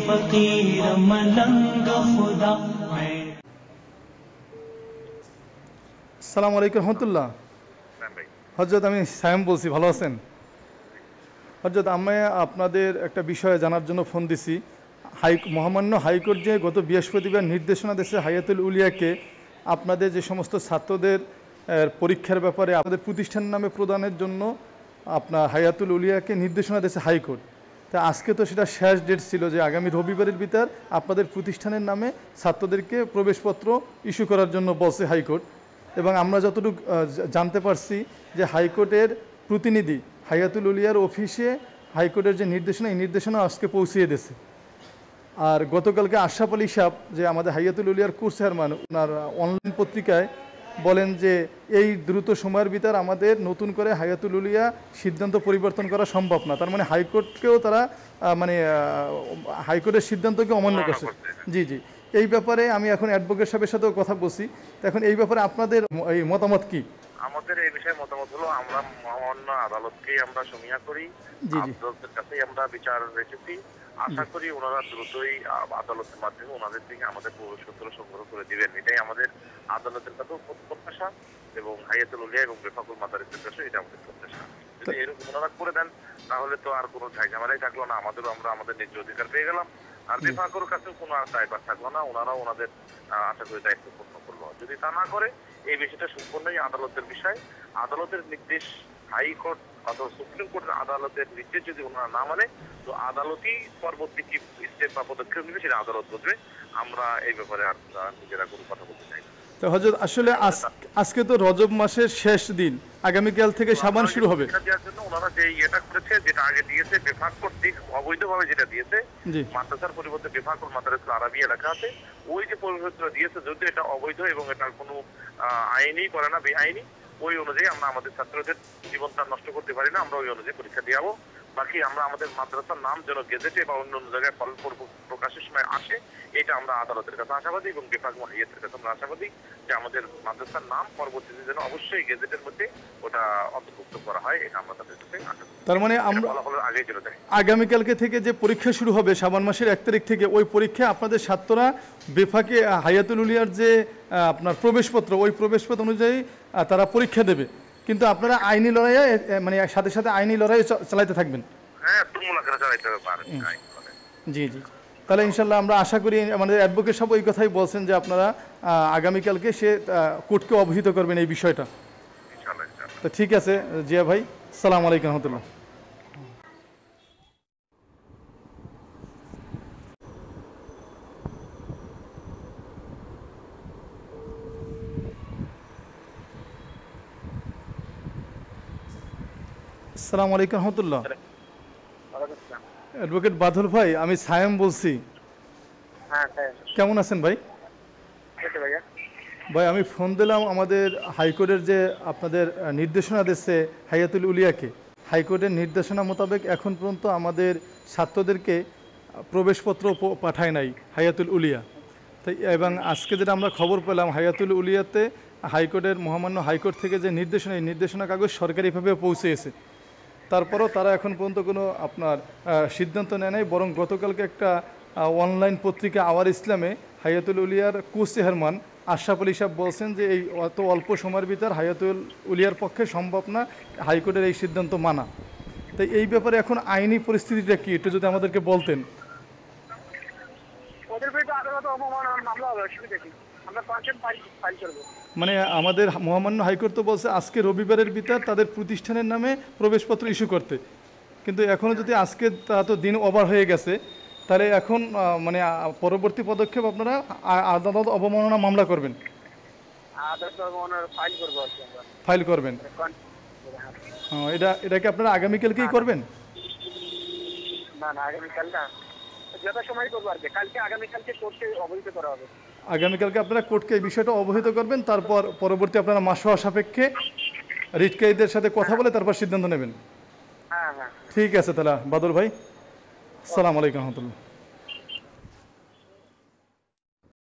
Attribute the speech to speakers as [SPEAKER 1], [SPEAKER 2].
[SPEAKER 1] फकीर मलंग खुदा।
[SPEAKER 2] আসসালামু আলাইকুম রহমতুল্লাহ। হযরত আমি সায়েম বলছি, ভালো আছেন? হযরত আমি আপনাদের একটা বিষয়ে জানার জন্য ফোন দিছি। মহামান্য হাইকোর্ট যে গত বৃহস্পতিবার নির্দেশনা দিয়েছে হায়াতুল উলিয়াকে আপনাদের যে সমস্ত ছাত্রদের পরীক্ষার ব্যাপারে আপনাদের প্রতিষ্ঠানের নামে প্রদানের জন্য আপনার হায়াতুল উলিয়াকে নির্দেশনা দিয়েছে হাইকোর্ট। তা আজকে তো সেটা শেষ ডেট ছিল যে আগামী রবিবারের ভিতর আপনাদের প্রতিষ্ঠানের নামে ছাত্রদেরকে প্রবেশপত্র ইস্যু করার জন্য বলছে হাইকোর্ট। এবং আমরা যতটুকু জানতে পারছি যে হাইকোর্টের প্রতিনিধি হায়াতুল উলিয়ার অফিসে হাইকোর্টের যে নির্দেশনা, এই নির্দেশনা আজকে পৌঁছিয়ে দিয়েছে। আর গতকালকে আশরাফ আলী সাহেব যে আমাদের হায়াতুল উলিয়ার কোর্স চেয়ারম্যান, ওনার অনলাইন পত্রিকায় বলেন যে এই দ্রুত সময়ের ভিতর আমাদের নতুন করে হায়াতুল উলিয়া সিদ্ধান্ত পরিবর্তন করা সম্ভব না। তার মানে হাইকোর্টকেও তারা হাইকোর্টের সিদ্ধান্তকে অমান্য করছে। জি জি, এই ব্যাপারে আমি এখন অ্যাডভোকেট সাহেবের সাথেও কথা বলছি। এখন এই ব্যাপারে আপনাদের এই মতামত কি?
[SPEAKER 3] আমাদের এই বিষয়ে মতামত হলো, আমরা মহামান্য আদালতকেই আমরা সমীহা করি, আদালতের কাছেই আমরা বিচার রেখেছি। আশা করি ওনারা দ্রুতই আদালতের মাধ্যমে ওনাদের থেকে আমাদের প্রবেশপত্র সংগ্রহ করে দিবেন। এটাই আমাদের আদালতের কাছেও প্রত্যাশা এবং হায়াতুল উলিয়া এবং বেফাকুল মাদারিসের কাছে এটা আমাদের প্রত্যাশা। যদি এরকম ওনারা করে দেন তাহলে তো আর কোনো ঝামেলাই থাকলো না, আমরা আমাদের ন্যায্য অধিকার পেয়ে গেলাম। আর বেফাকুর কাছেও কোনো দায়ভার থাকলো না, ওনারাও ওনাদের আশা করি দায়িত্ব পূর্ণ করলো। যদি তা না করে এই বিষয়টা সম্পূর্ণই আদালতের বিষয়। আদালতের নির্দেশ, হাইকোর্ট অথবা সুপ্রিম কোর্টের আদালতের নির্দেশ যদি ওনারা না মানে তো আদালতই পরবর্তী কি স্টেপ বা পদক্ষেপ নেবে সেটা আদালত বুঝবে। আমরা এই ব্যাপারে আর নিজেরা কোনো কথা বলতে চাই না।
[SPEAKER 2] তো হযরত আসলে আজকে তো রজব মাসের শেষ দিন, আগামীকাল থেকে শাবান শুরু হবে।
[SPEAKER 3] ওনারা যে এটা করেছে, যেটা আগে দিয়েছে বেফাক কর্তৃক অবৈধভাবে যেটা দিয়েছে, মাদ্রাসার পরিবর্তে বেফাকুল মাদারিসুল আরাবিয়া লেখা আছে, ওই যে পরিবর্তন দিয়েছে যদি এটা অবৈধ এবং এটার কোনো আইনি করে না, বেআইনি, ওই অনুযায়ী আমরা আমাদের ছাত্রদের জীবনটা নষ্ট করতে পারি না, আমরা ওই অনুযায়ী পরীক্ষা দিয়ে যাবো। বাকি আমরা আমাদের মাদ্রাসার নাম যেন গেজেটে বা অন্য অন্য জায়গায় ফল প্রকাশের সময় আসে, এটা আমরা আদালতের কাছে আশাবাদী এবং বেফাক মুহাইয়াতের কাছে আমরা আশাবাদী যে আমাদের মাদ্রাসার নাম পরবর্তীতে যেন অবশ্যই গেজেটের মধ্যে ওটা অন্তর্ভুক্ত করা হয়, এটা আমরা তাদের কাছে আশাবাদী।
[SPEAKER 2] তার মানে আমরা
[SPEAKER 3] আগেই চলে যাই,
[SPEAKER 2] আগামীকালকে থেকে যে পরীক্ষা শুরু হবে শাবান মাসের 1 তারিখ থেকে, ওই পরীক্ষায় আপনাদের ছাত্ররা বেফাকে হায়াতুল উলিয়ার যে আপনার প্রবেশপত্র, ওই প্রবেশপত্র অনুযায়ী তারা পরীক্ষা দেবে। কিন্তু আপনারা আইনি লড়াইয়ে মানে সাথে সাথে আইনি লড়াই চালাইতে থাকবেন।
[SPEAKER 3] হ্যাঁ, তুমুল আকারে চালাইতে পারবেন।
[SPEAKER 2] জি জি, তাহলে ইনশাল্লাহ আমরা আশা করি আমাদের অ্যাডভোকেট সাহেব ওই কথাই বলছেন যে আপনারা আগামীকালকে সে কোর্টকে অবহিত করবেন এই বিষয়টা। তো ঠিক আছে জিয়া ভাই, আসসালামু আলাইকুম রহমতুল্লাহ। আসসালামু আলাইকুম রহমতুল্লাহ। অ্যাডভোকেট বাদল ভাই, আমি সায়েম বলছি। কেমন আছেন ভাই? ভাই আমি ফোন দিলাম, আমাদের হাইকোর্টের যে আপনাদের নির্দেশনা দিচ্ছে হায়াতুল উলিয়াকে, হাইকোর্টের নির্দেশনা মোতাবেক এখন পর্যন্ত আমাদের ছাত্রদেরকে প্রবেশপত্র পাঠায় নাই হায়াতুল উলিয়া। তাই এবং আজকে যেটা আমরা খবর পেলাম, হায়াতুল উলিয়াতে হাইকোর্টের মহামান্য হাইকোর্ট থেকে যে নির্দেশনা, এই নির্দেশনা কাগজ সরকারিভাবে পৌঁছেছে। তারপরও তারা এখন পর্যন্ত কোনো আপনার সিদ্ধান্ত নেয় নাই, বরং গতকালকে একটা অনলাইন পত্রিকা আওয়ার ইসলামে হায়াতুল উলিয়ার কোর্স চেয়ারম্যান আশরাফ আলী সাহেব বলছেন যে এই অত অল্প সময়ের ভিতর হায়াতুল উলিয়ার পক্ষে সম্ভব না হাইকোর্টের এই সিদ্ধান্ত মানা। তাই এই ব্যাপারে এখন আইনি পরিস্থিতিটা কি, একটু যদি আমাদেরকে বলতেন। মানে আমাদের মহামান্য হাইকোর্ট তো বলছে আজকে রবিবারের ভিতর তাদের প্রতিষ্ঠানের নামে প্রবেশপত্র ইস্যু করতে, কিন্তু এখনও যদি আজকে তা তো দিন ওভার হয়ে গেছে, তাহলে এখন মানে পরবর্তী পদক্ষেপ আপনারা আদালত অবমাননা মামলা করবেন, ফাইল করবেন। এটা কি আপনারা আগামীকালকেই করবেন?
[SPEAKER 3] না না, আগামীকাল না, যথাসময় করবো আর কি। কালকে আগামীকালকে কোর্টকে অবহিত করা হবে।
[SPEAKER 2] আগামীকালকে আপনারা কোর্টকে এই বিষয়টা অবহিত করবেন, তারপর পরবর্তী আপনারা মাসোয়া সাপেক্ষে রিটকারীদের সাথে কথা বলে তারপর সিদ্ধান্ত নেবেন।
[SPEAKER 3] হ্যাঁ হ্যাঁ,
[SPEAKER 2] ঠিক আছে তাহলে বাদল ভাই, আসসালামু আলাইকুম রহমতুল্লাহ।